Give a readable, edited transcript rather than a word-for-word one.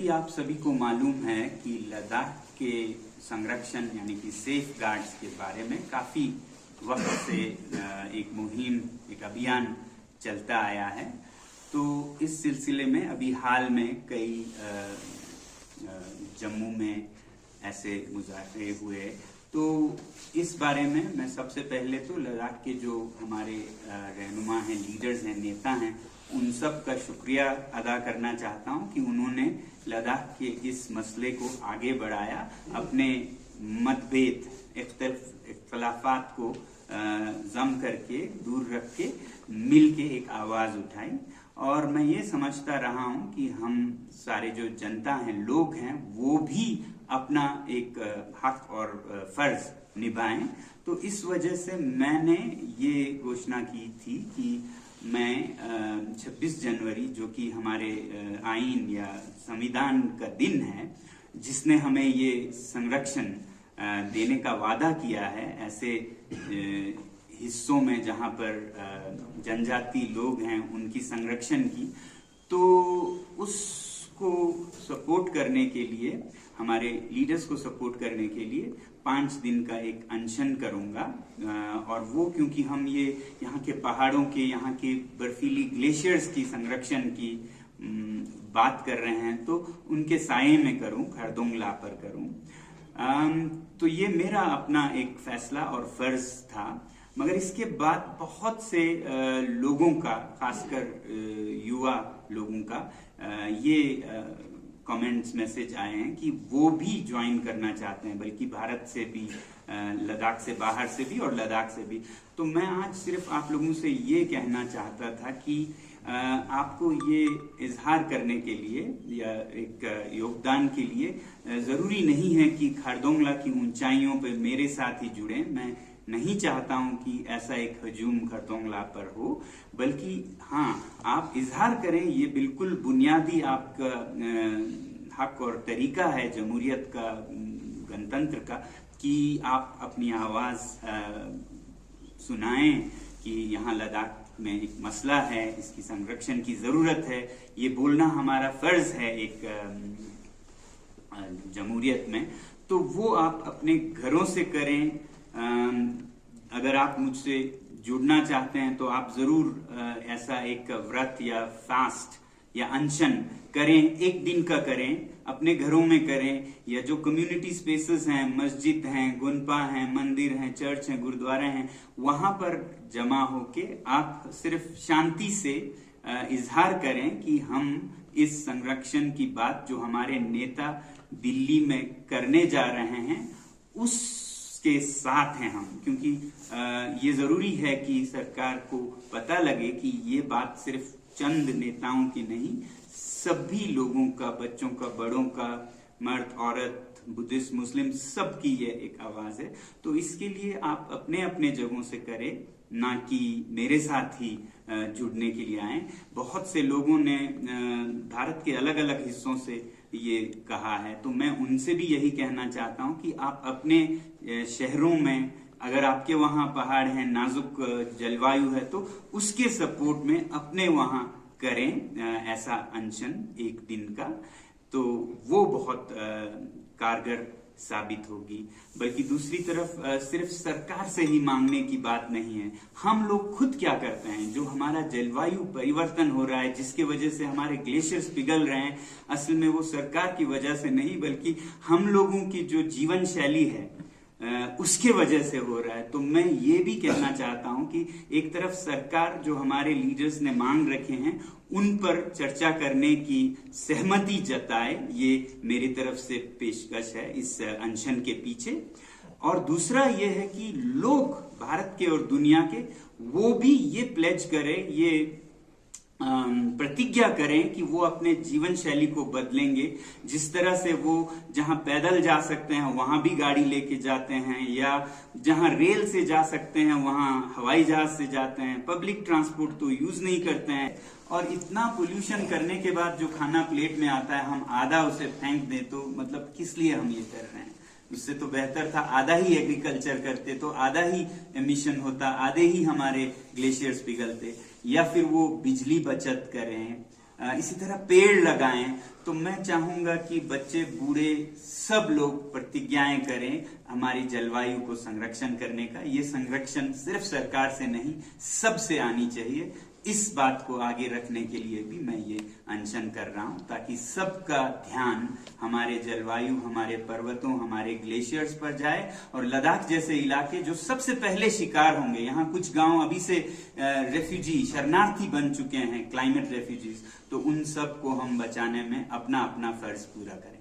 कि आप सभी को मालूम है कि लद्दाख के संरक्षण यानी कि सेफ गार्ड्स के बारे में काफी वक्त से एक मुहिम, एक अभियान चलता आया है। तो इस सिलसिले में अभी हाल में कई जम्मू में ऐसे मुजाहरे हुए। तो इस बारे में मैं सबसे पहले तो लद्दाख के जो हमारे रहनुमा हैं, लीडर्स हैं, नेता हैं, उन सब का शुक्रिया अदा करना चाहता हूं कि उन्होंने लद्दाख के इस मसले को आगे बढ़ाया, अपने मतभेद, इख्तलाफात को जम करके, दूर रख के, मिल के एक आवाज उठाई। और मैं ये समझता रहा हूं कि हम सारे जो जनता हैं, लोग हैं, वो भी अपना एक हक और फर्ज निभाएं। तो इस वजह से मैंने ये घोषणा की थी कि मैं 26 जनवरी, जो कि हमारे आईन या संविधान का दिन है, जिसने हमें ये संरक्षण देने का वादा किया है ऐसे हिस्सों में जहां पर जनजाति लोग हैं, उनकी संरक्षण की, तो उसको सपोर्ट करने के लिए, हमारे लीडर्स को सपोर्ट करने के लिए 5 दिन का एक अनशन करूंगा। और वो क्योंकि हम ये यहाँ के पहाड़ों के, यहाँ के बर्फीली ग्लेशियर्स की संरक्षण की बात कर रहे हैं, तो उनके साये में करूं, खरदोंगला पर करूं। तो ये मेरा अपना एक फैसला और फर्ज था। मगर इसके बाद बहुत से लोगों का, खासकर युवा लोगों का ये कमेंट्स, मैसेज आए हैं कि वो भी ज्वाइन करना चाहते हैं, बल्कि भारत से भी, लद्दाख से बाहर से भी और लद्दाख से भी। तो मैं आज सिर्फ आप लोगों से ये कहना चाहता था कि आपको ये इजहार करने के लिए या एक योगदान के लिए जरूरी नहीं है कि खरदोंगला की ऊंचाइयों पे मेरे साथ ही जुड़े। मैं नहीं चाहता हूं कि ऐसा एक हजूम खरदोंगला पर हो, बल्कि हाँ, आप इजहार करें, ये बिल्कुल बुनियादी आपका हक और तरीका है जमहूरियत का, गणतंत्र का, कि आप अपनी आवाज सुनाएं कि यहाँ लद्दाख में एक मसला है, इसकी संरक्षण की जरूरत है। ये बोलना हमारा फर्ज है एक जमहूरियत में। तो वो आप अपने घरों से करें। अगर आप मुझसे जुड़ना चाहते हैं तो आप जरूर ऐसा एक व्रत या फास्ट या अनशन करें, 1 दिन का करें, अपने घरों में करें, या जो कम्युनिटी स्पेसेस हैं, मस्जिद हैं, गुनपा हैं, मंदिर हैं, चर्च हैं, गुरुद्वारे हैं, वहां पर जमा होके आप सिर्फ शांति से इजहार करें कि हम इस संरक्षण की बात जो हमारे नेता दिल्ली में करने जा रहे हैं उसके साथ हैं हम। क्योंकि ये जरूरी है कि सरकार को पता लगे कि ये बात सिर्फ चंद नेताओं की नहीं, सभी लोगों का, बच्चों का, बड़ों का, मर्द, औरत, बुद्धिस्ट, मुस्लिम, सबकी ये एक आवाज है। तो इसके लिए आप अपने अपने जगहों से करें, ना कि मेरे साथ ही जुड़ने के लिए आए। बहुत से लोगों ने भारत के अलग अलग हिस्सों से ये कहा है, तो मैं उनसे भी यही कहना चाहता हूं कि आप अपने शहरों में, अगर आपके वहां पहाड़ हैं, नाजुक जलवायु है, तो उसके सपोर्ट में अपने वहां करें ऐसा अनशन 1 दिन का। तो वो बहुत कारगर साबित होगी। बल्कि दूसरी तरफ सिर्फ सरकार से ही मांगने की बात नहीं है, हम लोग खुद क्या करते हैं। जो हमारा जलवायु परिवर्तन हो रहा है, जिसके वजह से हमारे ग्लेशियर्स पिघल रहे हैं, असल में वो सरकार की वजह से नहीं, बल्कि हम लोगों की जो जीवन शैली है उसके वजह से हो रहा है। तो मैं ये भी कहना चाहता हूं कि एक तरफ सरकार जो हमारे लीडर्स ने मांग रखे हैं उन पर चर्चा करने की सहमति जताए, ये मेरी तरफ से पेशकश है इस अनशन के पीछे। और दूसरा ये है कि लोग भारत के और दुनिया के, वो भी ये प्लेज करें, ये प्रतिज्ञा करें कि वो अपने जीवन शैली को बदलेंगे। जिस तरह से वो जहां पैदल जा सकते हैं वहां भी गाड़ी लेके जाते हैं, या जहां रेल से जा सकते हैं वहां हवाई जहाज से जाते हैं, पब्लिक ट्रांसपोर्ट तो यूज नहीं करते हैं। और इतना पोल्यूशन करने के बाद जो खाना प्लेट में आता है, हम आधा उसे फेंक दें, तो मतलब किस लिए हम ये कर रहे हैं। उससे तो बेहतर था आधा ही एग्रीकल्चर करते, तो आधा ही एमिशन होता, आधे ही हमारे ग्लेशियर्स पिघलते। या फिर वो बिजली बचत करें, इसी तरह पेड़ लगाएं। तो मैं चाहूंगा कि बच्चे बूढ़े सब लोग प्रतिज्ञाएं करें हमारी जलवायु को संरक्षण करने का। ये संरक्षण सिर्फ सरकार से नहीं, सबसे आनी चाहिए। इस बात को आगे रखने के लिए भी मैं ये अनशन कर रहा हूं, ताकि सबका ध्यान हमारे जलवायु, हमारे पर्वतों, हमारे ग्लेशियर्स पर जाए। और लद्दाख जैसे इलाके जो सबसे पहले शिकार होंगे, यहाँ कुछ गांव अभी से रेफ्यूजी, शरणार्थी बन चुके हैं, क्लाइमेट रेफ्यूजीज, तो उन सब को हम बचाने में अपना अपना फर्ज पूरा करें।